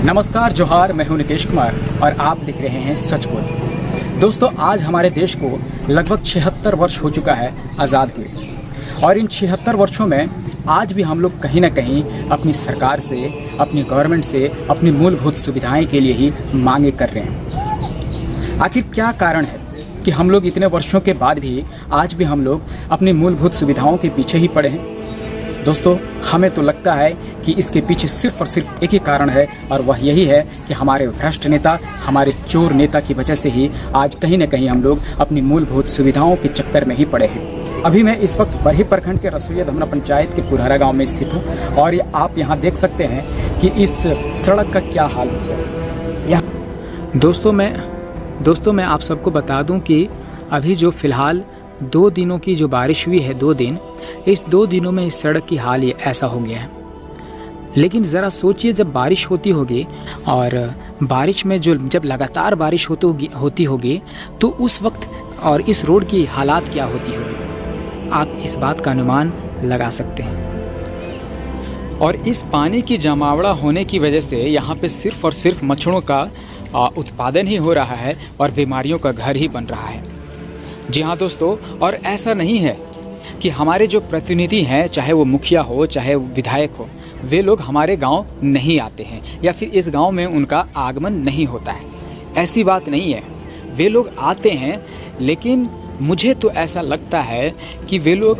नमस्कार जोहार, मैं हूं नितेश कुमार और आप देख रहे हैं सच बोल। दोस्तों, आज हमारे देश को लगभग 76 वर्ष हो चुका है आज़ाद हुए, और इन 76 वर्षों में आज भी हम लोग कहीं ना कहीं अपनी सरकार से, अपनी गवर्नमेंट से अपनी मूलभूत सुविधाएं के लिए ही मांगे कर रहे हैं। आखिर क्या कारण है कि हम लोग इतने वर्षों के बाद भी आज भी हम लोग अपनी मूलभूत सुविधाओं के पीछे ही पड़े हैं? दोस्तों, हमें तो लगता है कि इसके पीछे सिर्फ और सिर्फ एक ही कारण है, और वह यही है कि हमारे भ्रष्ट नेता, हमारे चोर नेता की वजह से ही आज कहीं न कहीं हम लोग अपनी मूलभूत सुविधाओं के चक्कर में ही पड़े हैं। अभी मैं इस वक्त बरही प्रखंड के रसोईया धमना पंचायत के पुरहरा गांव में स्थित हूं, और आप यहां देख सकते हैं कि इस सड़क का क्या हाल होता है। यहाँ दोस्तों मैं आप सबको बता दूं कि अभी जो फ़िलहाल 2 दिनों की जो बारिश हुई है, 2 दिन, इस 2 दिनों में इस सड़क की हाल ये ऐसा हो गया है। लेकिन ज़रा सोचिए, जब बारिश होती होगी और बारिश में जब लगातार बारिश होती होगी तो उस वक्त और इस रोड की हालात क्या होती होगी, आप इस बात का अनुमान लगा सकते हैं। और इस पानी की जमावड़ा होने की वजह से यहाँ पे सिर्फ और सिर्फ मच्छरों का उत्पादन ही हो रहा है और बीमारियों का घर ही बन रहा है। जी हाँ दोस्तों, और ऐसा नहीं है कि हमारे जो प्रतिनिधि हैं, चाहे वो मुखिया हो चाहे वो विधायक हो, वे लोग हमारे गांव नहीं आते हैं या फिर इस गांव में उनका आगमन नहीं होता है। ऐसी बात नहीं है, वे लोग आते हैं, लेकिन मुझे तो ऐसा लगता है कि वे लोग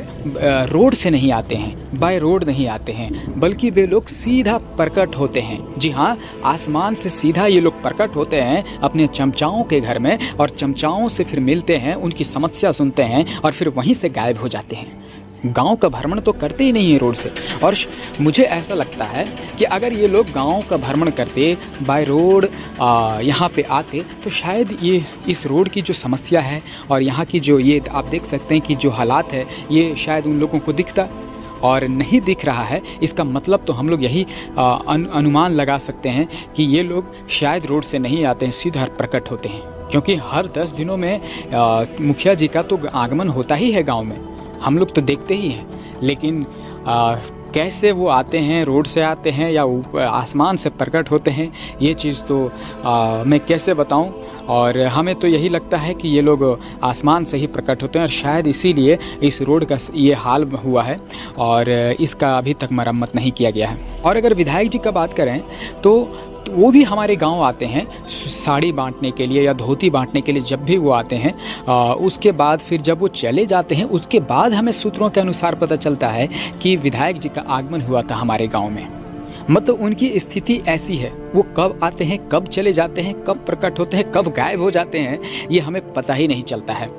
रोड से नहीं आते हैं, बाय रोड नहीं आते हैं, बल्कि वे लोग सीधा प्रकट होते हैं। जी हाँ, आसमान से सीधा ये लोग प्रकट होते हैं अपने चमचाओं के घर में, और चमचाओं से फिर मिलते हैं, उनकी समस्या सुनते हैं और फिर वहीं से गायब हो जाते हैं। गांव का भ्रमण तो करते ही नहीं है रोड से। और मुझे ऐसा लगता है कि अगर ये लोग गांव का भ्रमण करते, बाय रोड यहाँ पे आते, तो शायद ये इस रोड की जो समस्या है और यहाँ की जो ये आप देख सकते हैं कि जो हालात है, ये शायद उन लोगों को दिखता, और नहीं दिख रहा है। इसका मतलब तो हम लोग यही अनुमान लगा सकते हैं कि ये लोग शायद रोड से नहीं आते हैं, सीधा प्रकट होते हैं। क्योंकि हर 10 दिनों में मुखिया जी का तो आगमन होता ही है गाँव में, हम लोग तो देखते ही हैं। लेकिन कैसे वो आते हैं, रोड से आते हैं या आसमान से प्रकट होते हैं, ये चीज़ तो मैं कैसे बताऊं। और हमें तो यही लगता है कि ये लोग आसमान से ही प्रकट होते हैं, और शायद इसीलिए इस रोड का ये हाल हुआ है और इसका अभी तक मरम्मत नहीं किया गया है। और अगर विधायक जी का बात करें तो वो भी हमारे गांव आते हैं साड़ी बांटने के लिए या धोती बांटने के लिए। जब भी वो आते हैं उसके बाद फिर जब वो चले जाते हैं, उसके बाद हमें सूत्रों के अनुसार पता चलता है कि विधायक जी का आगमन हुआ था हमारे गांव में। मतलब उनकी स्थिति ऐसी है, वो कब आते हैं, कब चले जाते हैं, कब प्रकट होते हैं, कब गायब हो जाते हैं, ये हमें पता ही नहीं चलता है।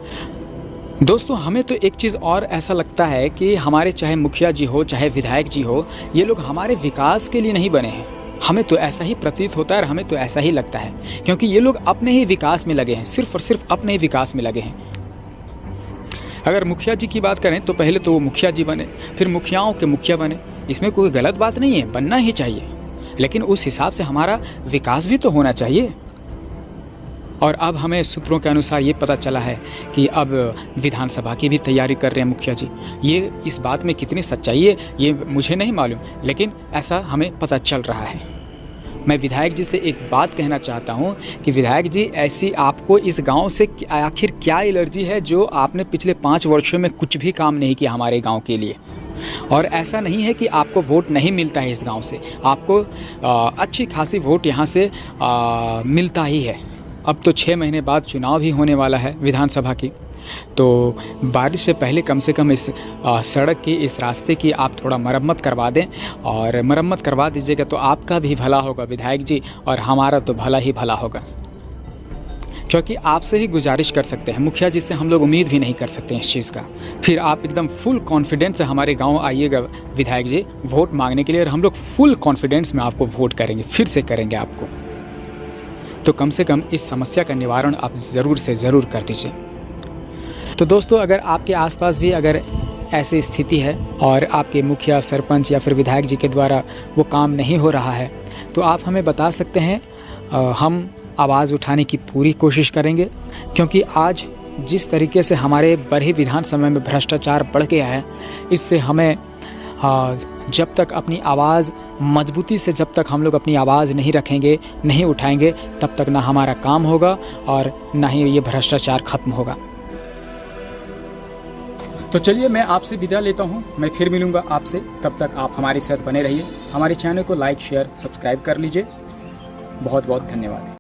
दोस्तों, हमें तो एक चीज़ और ऐसा लगता है कि हमारे चाहे मुखिया जी हो चाहे विधायक जी हो, ये लोग हमारे विकास के लिए नहीं बने हैं। हमें तो ऐसा ही प्रतीत होता है और हमें तो ऐसा ही लगता है, क्योंकि ये लोग अपने ही विकास में लगे हैं, सिर्फ और सिर्फ अपने ही विकास में लगे हैं। अगर मुखिया जी की बात करें तो पहले तो वो मुखिया जी बने, फिर मुखियाओं के मुखिया बने। इसमें कोई गलत बात नहीं है, बनना ही चाहिए, लेकिन उस हिसाब से हमारा विकास भी तो होना चाहिए। और अब हमें सूत्रों के अनुसार ये पता चला है कि अब विधानसभा की भी तैयारी कर रहे हैं मुखिया जी। ये इस बात में कितनी सच्चाई है ये मुझे नहीं मालूम, लेकिन ऐसा हमें पता चल रहा है। मैं विधायक जी से एक बात कहना चाहता हूँ कि विधायक जी, ऐसी आपको इस गांव से आखिर क्या एलर्जी है जो आपने पिछले 5 वर्षों में कुछ भी काम नहीं किया हमारे गाँव के लिए? और ऐसा नहीं है कि आपको वोट नहीं मिलता है इस गाँव से, आपको अच्छी खासी वोट यहाँ से मिलता ही है। अब तो 6 महीने बाद चुनाव भी होने वाला है विधानसभा की, तो बारिश से पहले कम से कम इस सड़क की, इस रास्ते की आप थोड़ा मरम्मत करवा दें, और मरम्मत करवा दीजिएगा तो आपका भी भला होगा विधायक जी, और हमारा तो भला ही भला होगा। क्योंकि आपसे ही गुजारिश कर सकते हैं, मुखिया जी से हम लोग उम्मीद भी नहीं कर सकते हैं इस चीज़ का। फिर आप एकदम फुल कॉन्फिडेंस से हमारे गाँव आइएगा विधायक जी वोट मांगने के लिए, और हम लोग फुल कॉन्फिडेंस में आपको वोट करेंगे, फिर से करेंगे आपको। तो कम से कम इस समस्या का निवारण आप ज़रूर से ज़रूर कर दीजिए। तो दोस्तों, अगर आपके आसपास भी अगर ऐसी स्थिति है और आपके मुखिया, सरपंच या फिर विधायक जी के द्वारा वो काम नहीं हो रहा है, तो आप हमें बता सकते हैं। हम आवाज़ उठाने की पूरी कोशिश करेंगे, क्योंकि आज जिस तरीके से हमारे बरही विधानसभा में भ्रष्टाचार बढ़ गया है, इससे हमें जब तक अपनी आवाज़ मजबूती से जब तक हम लोग अपनी आवाज़ नहीं रखेंगे, नहीं उठाएंगे, तब तक ना हमारा काम होगा और ना ही ये भ्रष्टाचार खत्म होगा। तो चलिए मैं आपसे विदा लेता हूँ, मैं फिर मिलूँगा आपसे। तब तक आप हमारे साथ बने रहिए। हमारे चैनल को लाइक, शेयर, सब्सक्राइब कर लीजिए। बहुत बहुत धन्यवाद।